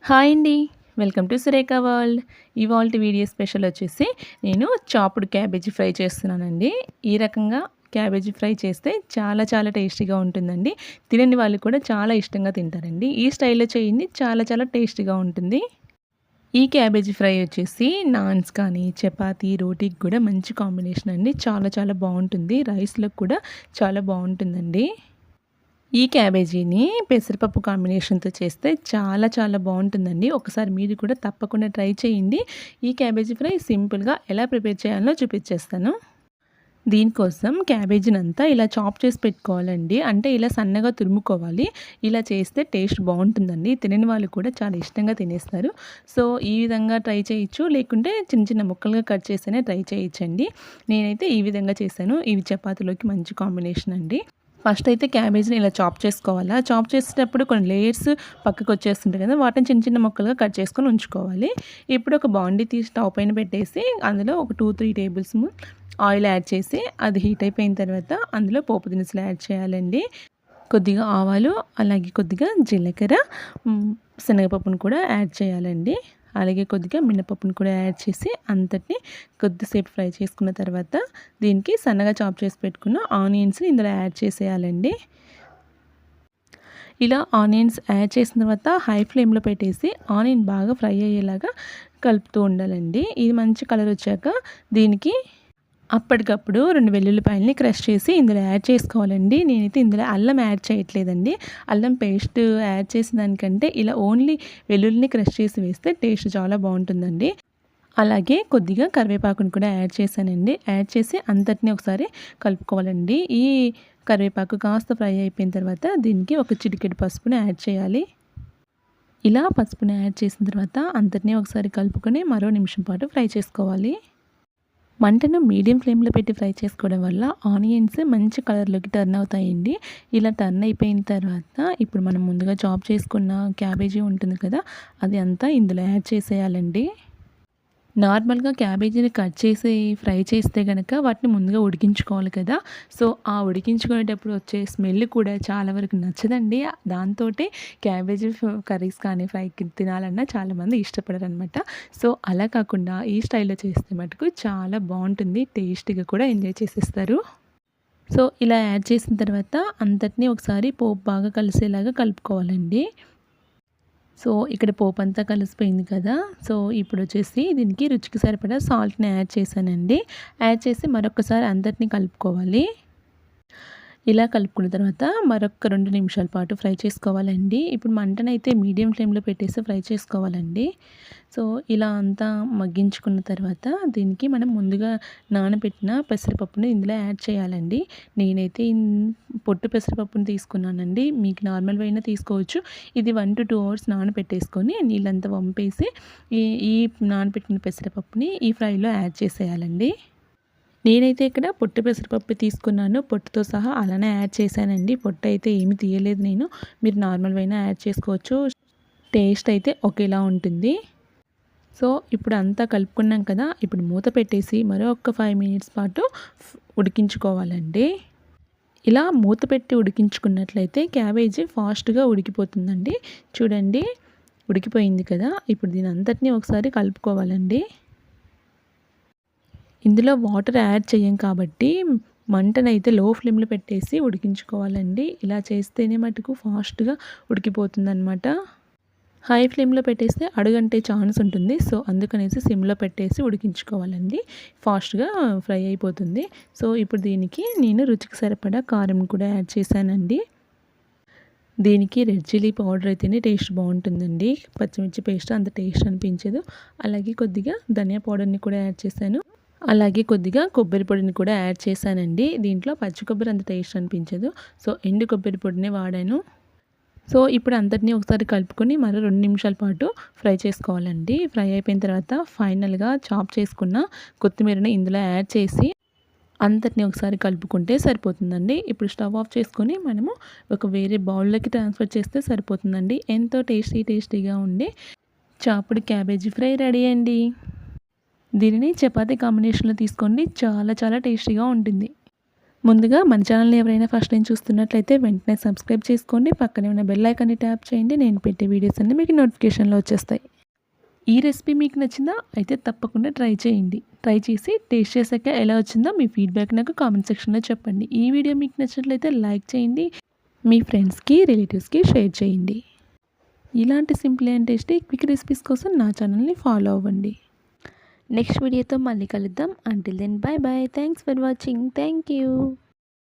Hi అండి. Welcome to Surekha world. ఇవాల్టి video special వచ్చేసి నేను చాప్డ్ క్యాబేజీ ఫ్రై చేస్తున్నానండి. ఈ రకంగా క్యాబేజీ ఫ్రై చేస్తే చాలా చాలా టేస్టీగా ఉంటుందండి. తినని వాళ్ళు కూడా చాలా ఇష్టంగా తింటారండి. ఈ స్టైల్‌లో చేయండి, చాలా చాలా టేస్టీగా ఉంటుంది. ఈ క్యాబేజీ ఫ్రై వచ్చేసి నాన్స్ కానీ, చపాతీ, రోటీకి కూడా మంచి కాంబినేషన్ అండి. చాలా చాలా బావుంటుంది. రైస్‌లోకి కూడా చాలా బావుంటుందండి. ఈ క్యాబేజీని పెసరపప్పు కాంబినేషన్‌తో చేస్తే చాలా చాలా బావుంటుందండి. ఒకసారి మీరు కూడా తప్పకుండా ట్రై చేయండి. ఈ క్యాబేజీ ఫ్రై సింపుల్‌గా ఎలా ప్రిపేర్ చేయాలో చూపించేస్తాను. దీనికోసం క్యాబేజీనంతా ఇలా చాప్ చేసి పెట్టుకోవాలండి. అంటే ఇలా సన్నగా తురుముకోవాలి. ఇలా చేస్తే టేస్ట్ బావుంటుందండి. తినని వాళ్ళు కూడా చాలా ఇష్టంగా తినేస్తారు. సో, ఈ విధంగా ట్రై చేయొచ్చు. లేకుంటే చిన్న చిన్న ముక్కలుగా కట్ చేసైనా ట్రై చేయొచ్చండి. నేనైతే ఈ విధంగా చేశాను. ఇవి చపాతీలోకి మంచి కాంబినేషన్ అండి. ఫస్ట్ అయితే క్యాబేజ్‌ని ఇలా చాప్ చేసుకోవాలా. చాప్ చేసేటప్పుడు కొన్ని లేయర్స్ పక్కకు వచ్చేస్తుంటాయి కదా! వాటిని చిన్న చిన్న ముక్కలుగా కట్ చేసుకొని ఉంచుకోవాలి. ఇప్పుడు ఒక బాండీ తీసి స్టవ్ పైన పెట్టేసి అందులో ఒక 2, 3 టేబుల్ స్పూన్ ఆయిల్ యాడ్ చేసి అది హీట్ అయిపోయిన తర్వాత అందులో పోపు దినుసులు యాడ్ చేయాలండి. కొద్దిగా ఆవాలు, అలాగే కొద్దిగా జీలకర్ర, శనగపప్పును కూడా యాడ్ చేయాలండి. అలాగే కొద్దిగా మినపప్పును కూడా యాడ్ చేసి అంతటిని కొద్దిసేపు ఫ్రై చేసుకున్న తర్వాత దీనికి సన్నగా చాప్ చేసి పెట్టుకున్న ఆనియన్స్ని ఇందులో యాడ్ చేసేయాలండి. ఇలా ఆనియన్స్ యాడ్ చేసిన తర్వాత హై ఫ్లేమ్లో పెట్టేసి ఆనియన్ బాగా ఫ్రై అయ్యేలాగా కలుపుతూ ఉండాలండి. ఇది మంచి కలర్ వచ్చాక దీనికి అప్పటికప్పుడు 2 వెల్లుల్లిపాయలని క్రష్ చేసి ఇందులో యాడ్ చేసుకోవాలండి. నేనైతే ఇందులో అల్లం యాడ్ చేయట్లేదండి. అల్లం పేస్ట్ యాడ్ చేసిన దానికంటే ఇలా ఓన్లీ వెల్లుల్లిని క్రష్ చేసి వేస్తే టేస్ట్ చాలా బావుంటుందండి. అలాగే కొద్దిగా కరివేపాకుని కూడా యాడ్ చేశానండి. యాడ్ చేసి అంతటిని ఒకసారి కలుపుకోవాలండి. ఈ కరివేపాకు కాస్త ఫ్రై అయిపోయిన తర్వాత దీనికి ఒక చిటికెడు పసుపుని యాడ్ చేయాలి. ఇలా పసుపుని యాడ్ చేసిన తర్వాత అంతటిని ఒకసారి కలుపుకొని మరో నిమిషం పాటు ఫ్రై చేసుకోవాలి. మంటను మీడియం ఫ్లేమ్లో పెట్టి ఫ్రై చేసుకోవడం వల్ల ఆనియన్స్ మంచి కలర్లోకి టర్న్ అవుతాయండి. ఇలా టర్న్ అయిపోయిన తర్వాత ఇప్పుడు మనం ముందుగా చాప్ చేసుకున్న క్యాబేజీ ఉంటుంది కదా, అది అంతా ఇందులో యాడ్ చేసేయాలండి. నార్మల్గా క్యాబేజీని కట్ చేసి ఫ్రై చేస్తే కనుక వాటిని ముందుగా ఉడికించుకోవాలి కదా. సో, ఆ ఉడికించుకునేటప్పుడు వచ్చే స్మెల్ కూడా చాలా వరకు నచ్చదండి. దాంతోటే క్యాబేజీ కర్రీస్ కానీ ఫ్రైకి తినాలన్నా చాలామంది ఇష్టపడరనమాట. సో, అలా కాకుండా ఈ స్టైల్లో చేస్తే మటుకు చాలా బాగుంటుంది. టేస్టీగా కూడా ఎంజాయ్ చేసేస్తారు. సో, ఇలా యాడ్ చేసిన తర్వాత అంతటినీ ఒకసారి పోపు బాగా కలిసేలాగా కలుపుకోవాలండి. సో, ఇక్కడ పోపంతా కలిసిపోయింది కదా! సో, ఇప్పుడొచ్చేసి దీనికి రుచికి సరిపడా సాల్ట్‌ని యాడ్ చేశానండి. యాడ్ చేసి మరొక్కసారి అందరిని కలుపుకోవాలి. ఇలా కలుపుకున్న తర్వాత మరొక 2 నిమిషాల పాటు ఫ్రై చేసుకోవాలండి. ఇప్పుడు మంటనైతే మీడియం ఫ్లేమ్‌లో పెట్టేసి ఫ్రై చేసుకోవాలండి. సో, ఇలా అంతా మగ్గించుకున్న తర్వాత దీనికి మనం ముందుగా నానబెట్టిన పెసరపప్పుని ఇందులో యాడ్ చేయాలండి. నేనైతే పొట్టు పెసరపప్పుని తీసుకున్నానండి. మీకు నార్మల్‌వి అయినా తీసుకోవచ్చు. ఇది 1-2 అవర్స్ నానబెట్టేసుకొని నీళ్ళంతా వంపేసి ఈ ఈ నానబెట్టిన పెసరపప్పుని ఈ ఫ్రైలో యాడ్ చేసేయాలండి. నేనైతే ఇక్కడ పొట్టు పెసరపప్పు తీసుకున్నాను. పొట్టుతో సహా అలానే యాడ్ చేశానండి. పొట్టు అయితే ఏమి తీయలేదు నేను. మీరు నార్మల్‌వైనా యాడ్ చేసుకోవచ్చు. టేస్ట్ అయితే ఒకేలా ఉంటుంది. సో, ఇప్పుడు అంతా కలుపుకున్నాం కదా! ఇప్పుడు మూత పెట్టేసి మరో ఒక 5 మినిట్స్ పాటు ఉడికించుకోవాలండి. ఇలా మూత పెట్టి ఉడికించుకున్నట్లయితే క్యాబేజీ ఫాస్ట్‌గా ఉడికిపోతుందండి. చూడండి, ఉడికిపోయింది కదా! ఇప్పుడు దీని అంతటిని ఒకసారి కలుపుకోవాలండి. ఇందులో వాటర్ యాడ్ చేయం కాబట్టి మంటనైతే లో ఫ్లేమ్‌లో పెట్టేసి ఉడికించుకోవాలండి. ఇలా చేస్తేనే మటుకు ఫాస్ట్‌గా ఉడికిపోతుందనమాట. హై ఫ్లేమ్‌లో పెట్టేస్తే అడుగంటే ఛాన్స్ ఉంటుంది. సో, అందుకనేసి సిమ్‌లో పెట్టేసి ఉడికించుకోవాలండి. ఫాస్ట్‌గా ఫ్రై అయిపోతుంది. సో, ఇప్పుడు దీనికి నేను రుచికి సరిపడా కారం కూడా యాడ్ చేశానండి. దీనికి రెడ్ చిల్లీ పౌడర్ అయితేనే టేస్ట్ బావుంటుందండి. పచ్చిమిర్చి పేస్ట్ అంత టేస్ట్ అనిపించదు. అలాగే కొద్దిగా ధనియా పౌడర్‌ని కూడా యాడ్ చేశాను. అలాగే కొద్దిగా కొబ్బరి పొడిని కూడా యాడ్ చేశానండి. దీంట్లో పచ్చి కొబ్బరి అంత టేస్ట్ అనిపించదు. సో, ఎండు కొబ్బరి పొడినే వాడాను. సో, ఇప్పుడు అంతటిని ఒకసారి కలుపుకొని మరో 2 నిమిషాల పాటు ఫ్రై చేసుకోవాలండి. ఫ్రై అయిపోయిన తర్వాత ఫైనల్‌గా చాప్ చేసుకున్న కొత్తిమీరని ఇందులో యాడ్ చేసి అంతటిని ఒకసారి కలుపుకుంటే సరిపోతుందండి. ఇప్పుడు స్టవ్ ఆఫ్ చేసుకొని మనము ఒక వేరే బౌల్‌లోకి ట్రాన్స్‌ఫర్ చేస్తే సరిపోతుందండి. ఎంతో టేస్టీగా ఉండే చాపుడు క్యాబేజీ ఫ్రై రెడీ అండి. దీనిని చపాతీ కాంబినేషన్‌లో తీసుకోండి. చాలా చాలా టేస్టీగా ఉంటుంది. ముందుగా మన ఛానల్ని ఎవరైనా ఫస్ట్ టైం చూస్తున్నట్లయితే వెంటనే సబ్స్క్రైబ్ చేసుకోండి. పక్కనే ఉన్న బెల్ ఐకాన్ని ట్యాప్ చేయండి. నేను పెట్టే వీడియోస్ అన్నీ మీకు నోటిఫికేషన్లో వచ్చేస్తాయి. ఈ రెసిపీ మీకు నచ్చిందా? అయితే తప్పకుండా ట్రై చేయండి. ట్రై చేసి టేస్ట్ చేశాక ఎలా వచ్చిందో మీ ఫీడ్బ్యాక్ నాకు కామెంట్ సెక్షన్లో చెప్పండి. ఈ వీడియో మీకు నచ్చినట్లయితే లైక్ చేయండి. మీ ఫ్రెండ్స్కి రిలేటివ్స్కి షేర్ చేయండి. ఇలాంటి simple and tasty quick recipes కోసం నా ఛానల్ని ఫాలో అవ్వండి. నెక్స్ట్ వీడియోతో మళ్ళీ కలుద్దాం. Until then bye bye. Thanks for watching. Thank you.